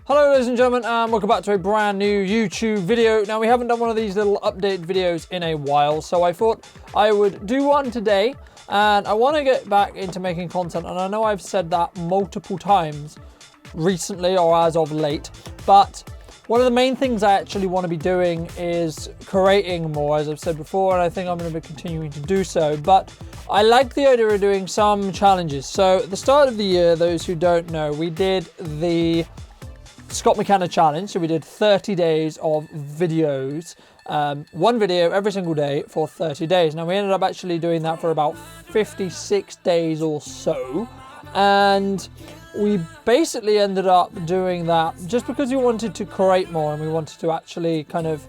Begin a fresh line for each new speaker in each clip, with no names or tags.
Hello ladies and gentlemen, and welcome back to a brand new YouTube video. Now we haven't done one of these little update videos in a while, so I thought I would do one today, and I want to get back into making content, and I know I've said that multiple times recently or as of late, but one of the main things I actually want to be doing is creating more, as I've said before, and I think I'm going to be continuing to do so. But I like the idea of doing some challenges. So at the start of the year, those who don't know, we did the Scott McKenna challenge. So we did 30 days of videos, one video every single day for 30 days. Now we ended up actually doing that for about 56 days or so. And we basically ended up doing that just because we wanted to create more and we wanted to actually kind of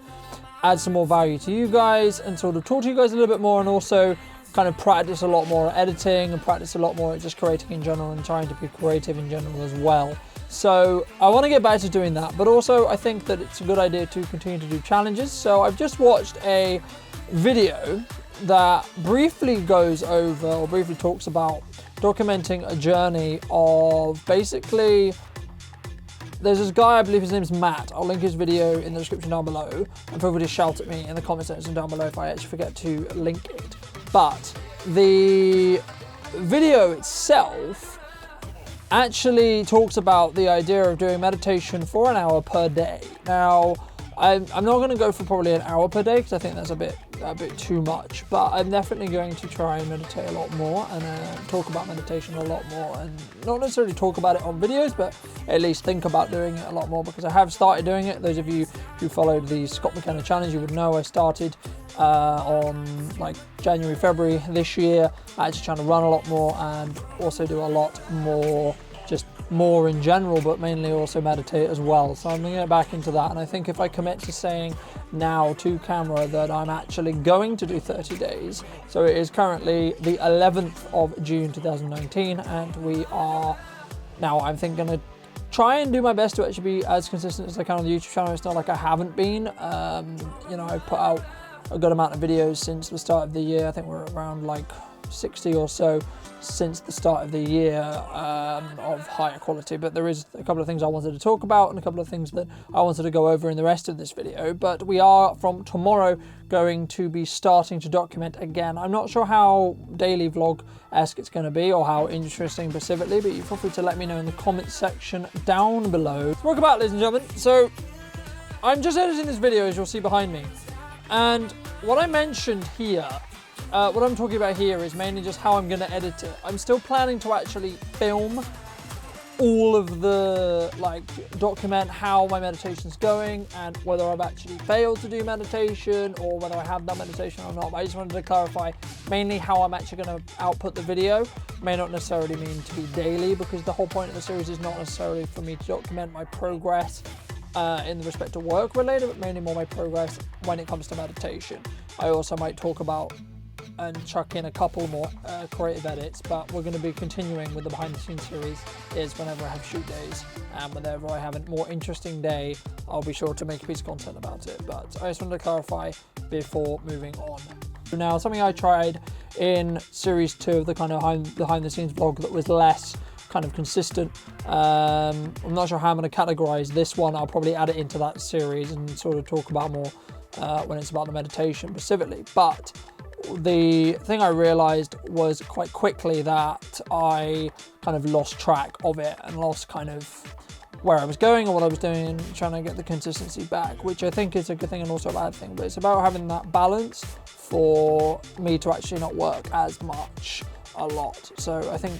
add some more value to you guys and sort of talk to you guys a little bit more, and also kind of practice a lot more editing and practice a lot more at just creating in general and trying to be creative in general as well. So I want to get back to doing that, but also I think that it's a good idea to continue to do challenges. So I've just watched a video that briefly goes over or briefly talks about documenting a journey of basically, there's this guy, I believe his name's Matt. I'll link his video in the description down below, and feel free to shout at me in the comment section down below if I actually forget to link it. But the video itself actually talks about the idea of doing meditation for an hour per day. Now, I'm not going to go for probably an hour per day because I think that's a bit too much, but I'm definitely going to try and meditate a lot more and talk about meditation a lot more, and not necessarily talk about it on videos, but at least think about doing it a lot more, because I have started doing it. Those of you who followed the Scott McKenna challenge, you would know I started on like January, February this year, actually trying to run a lot more and also do a lot more, just more in general, but mainly also meditate as well. So I'm going to get back into that, and I think if I commit to saying now to camera that I'm actually going to do 30 days, so it is currently the 11th of June 2019, and we are now, I think, going to try and do my best to actually be as consistent as I can on the YouTube channel. It's not like I haven't been. You know, I've put out a good amount of videos since the start of the year. I think we're around like 60 or so since the start of the year, of higher quality, but there is a couple of things I wanted to talk about and a couple of things that I wanted to go over in the rest of this video. But we are from tomorrow going to be starting to document again. I'm not sure how daily vlog-esque it's going to be or how interesting specifically, but you feel free to let me know in the comment section down below. Welcome back, ladies and gentlemen. So I'm just editing this video, as you'll see behind me, and what I mentioned here, what I'm talking about here is mainly just how I'm going to edit it. I'm still planning to actually film all of the, like, document how my meditation's going and whether I've actually failed to do meditation or whether I have done meditation or not. But I just wanted to clarify mainly how I'm actually going to output the video. May not necessarily mean to be daily, because the whole point of the series is not necessarily for me to document my progress in the respect to work related, but mainly more my progress when it comes to meditation. I also might talk about and chuck in a couple more creative edits, but we're going to be continuing with the behind the scenes series. Is whenever I have shoot days and whenever I have a more interesting day, I'll be sure to make a piece of content about it. But I just wanted to clarify before moving on. Now, something I tried in series 2 of the kind of behind the scenes vlog that was less kind of consistent. I'm not sure how I'm going to categorize this one. I'll probably add it into that series and sort of talk about more when it's about the meditation specifically. But the thing I realized was quite quickly that I kind of lost track of it and lost kind of where I was going or what I was doing, and trying to get the consistency back, which I think is a good thing and also a bad thing. But it's about having that balance for me to actually not work as much a lot. So I think,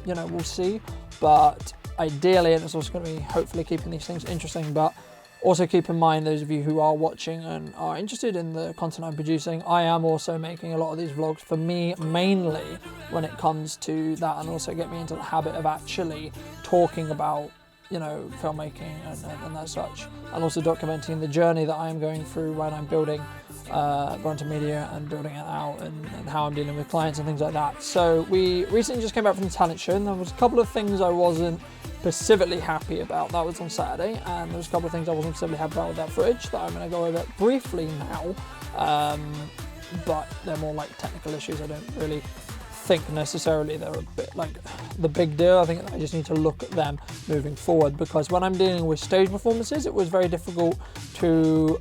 you know, we'll see, but ideally, and it's also going to be hopefully keeping these things interesting, but also keep in mind, those of you who are watching and are interested in the content I'm producing, I am also making a lot of these vlogs for me mainly when it comes to that, and also get me into the habit of actually talking about, you know, filmmaking and that such, and also documenting the journey that I am going through when I'm building Bruntonmedia and building it out, and how I'm dealing with clients and things like that. So we recently just came back from the talent show, and there was a couple of things I wasn't specifically happy about. That was on Saturday, and there's a couple of things I wasn't specifically happy about with that footage that I'm going to go over briefly now, but they're more like technical issues. I don't really think necessarily they're a bit like the big deal. I think I just need to look at them moving forward, because when I'm dealing with stage performances, it was very difficult to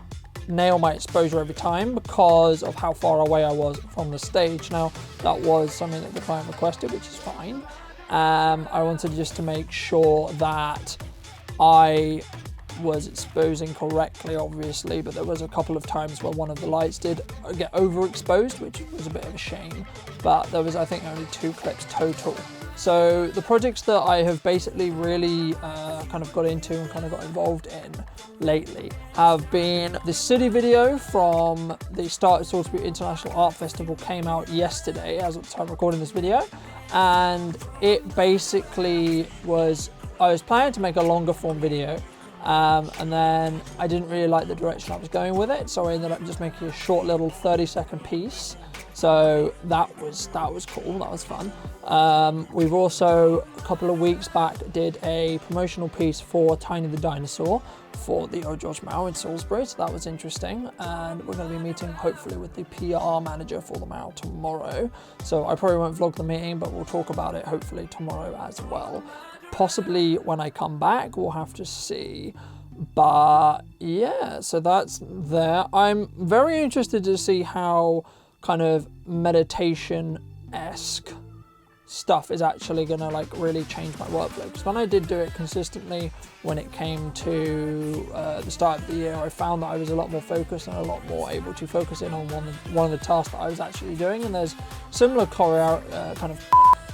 nail my exposure every time because of how far away I was from the stage. Now, that was something that the client requested, which is fine. I wanted just to make sure that I was exposing correctly, obviously, but there was a couple of times where one of the lights did get overexposed, which was a bit of a shame, but there was, I think, only 2 clips total. So the projects that I have basically really kind of got into and kind of got involved in lately have been the city video from the start of Salisbury International Art Festival. Came out yesterday as of the time recording this video, and it basically was, I was planning to make a longer form video, and then I didn't really like the direction I was going with it, so I ended up just making a short little 30-second piece. So that was cool, that was fun. We've also, a couple of weeks back, did a promotional piece for Tiny the Dinosaur for the Old George Mall in Salisbury, so that was interesting. And we're going to be meeting, hopefully, with the PR manager for the Mall tomorrow. So I probably won't vlog the meeting, but we'll talk about it hopefully tomorrow as well. Possibly when I come back, we'll have to see. But yeah, so that's there. I'm very interested to see how kind of meditation-esque stuff is actually gonna like really change my workflow, because when I did do it consistently when it came to the start of the year, I found that I was a lot more focused and a lot more able to focus in on one of the tasks that I was actually doing. And there's similar kind of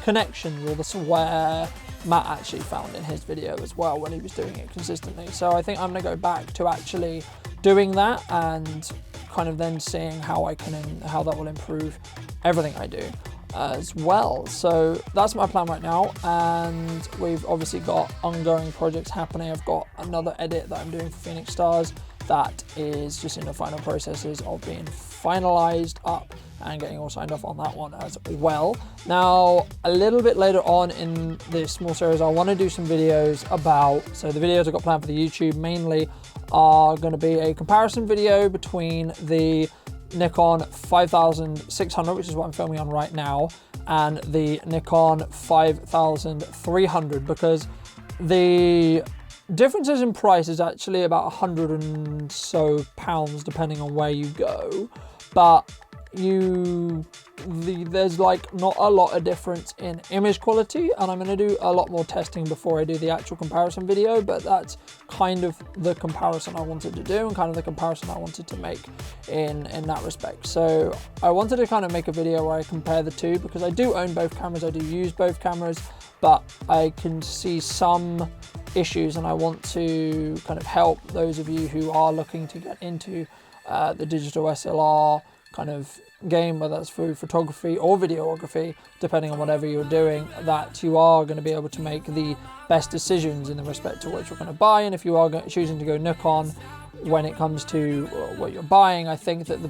connections, or the where Matt actually found in his video as well when he was doing it consistently. So I think I'm gonna go back to actually doing that and kind of then seeing how how that will improve everything I do as well. So that's my plan right now, and we've obviously got ongoing projects happening. I've got another edit that I'm doing for Phoenix Stars that is just in the final processes of being finalized up and getting all signed off on that one as well. Now, a little bit later on in this small series, I want to do some videos about, so the videos I've got planned for the YouTube mainly are going to be a comparison video between the Nikon 5600, which is what I'm filming on right now, and the Nikon 5300, because the differences in price is actually about 100 and so pounds depending on where you go, but there's like not a lot of difference in image quality, and I'm going to do a lot more testing before I do the actual comparison video, but that's kind of the comparison I wanted to do and kind of the comparison I wanted to make in that respect. So I wanted to kind of make a video where I compare the two, because I do own both cameras, I do use both cameras, but I can see some issues, and I want to kind of help those of you who are looking to get into the digital SLR kind of game, whether that's through photography or videography, depending on whatever you're doing, that you are going to be able to make the best decisions in the respect to what you're going to buy. And if you are choosing to go Nikon when it comes to what you're buying, I think that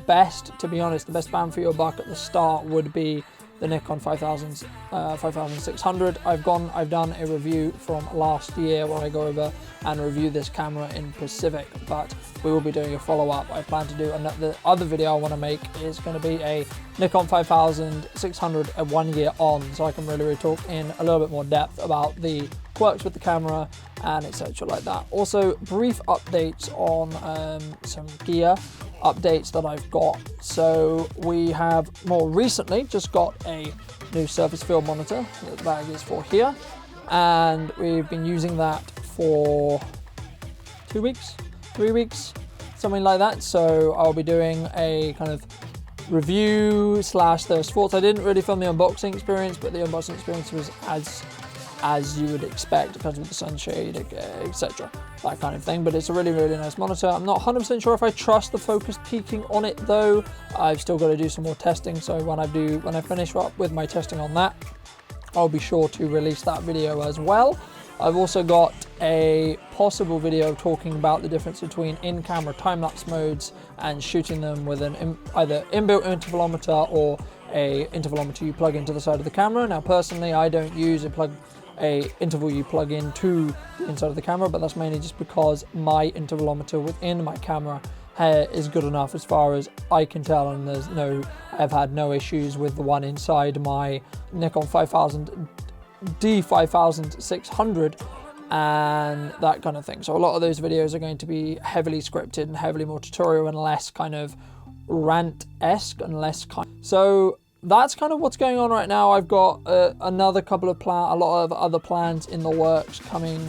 to be honest, the best bang for your buck at the start would be the Nikon 5600. I've done a review from last year where I go over and review this camera in Pacific, but we will be doing a follow-up. I plan to do the other video I want to make is going to be a Nikon 5600 at 1 year on, so I can really talk in a little bit more depth about the quirks with the camera and etc. like that. Also, brief updates on some gear updates that I've got. So we have more recently just got a new surface field monitor. The bag is for here, and we've been using that for 2 weeks, 3 weeks, something like that. So I'll be doing a kind of review / thirst thoughts. I didn't really film the unboxing experience, but the unboxing experience was as you would expect, because of the sunshade, etc., that kind of thing. But it's a really nice monitor. I'm not 100% sure if I trust the focus peaking on it though. I've still got to do some more testing, so when I finish up with my testing on that, I'll be sure to release that video as well. I've also got a possible video talking about the difference between in-camera time-lapse modes and shooting them with an either inbuilt intervalometer or a intervalometer you plug into the side of the camera. Now personally, I don't use a interval you plug into the inside of the camera, but that's mainly just because my intervalometer within my camera is good enough as far as I can tell, and I've had no issues with the one inside my Nikon 5000 D5600 and that kind of thing. So a lot of those videos are going to be heavily scripted and heavily more tutorial and less kind of rant-esque and less so that's kind of what's going on right now. I've got another couple of a lot of other plans in the works coming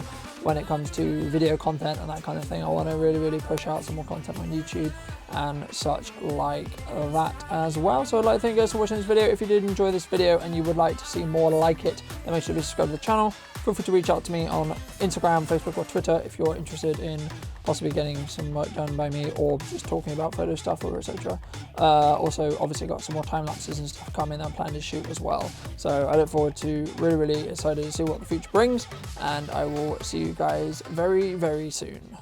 when it comes to video content and that kind of thing. I want to really push out some more content on YouTube and such like that as well. So I'd like to thank you guys for watching this video. If you did enjoy this video and you would like to see more like it, then make sure to subscribe to the channel. Feel free to reach out to me on Instagram, Facebook or Twitter if you're interested in possibly getting some work done by me or just talking about photo stuff or etc. Also, obviously got some more time lapses and stuff coming that I'm planning to shoot as well. So I look forward to really excited to see what the future brings, and I will see you guys very soon.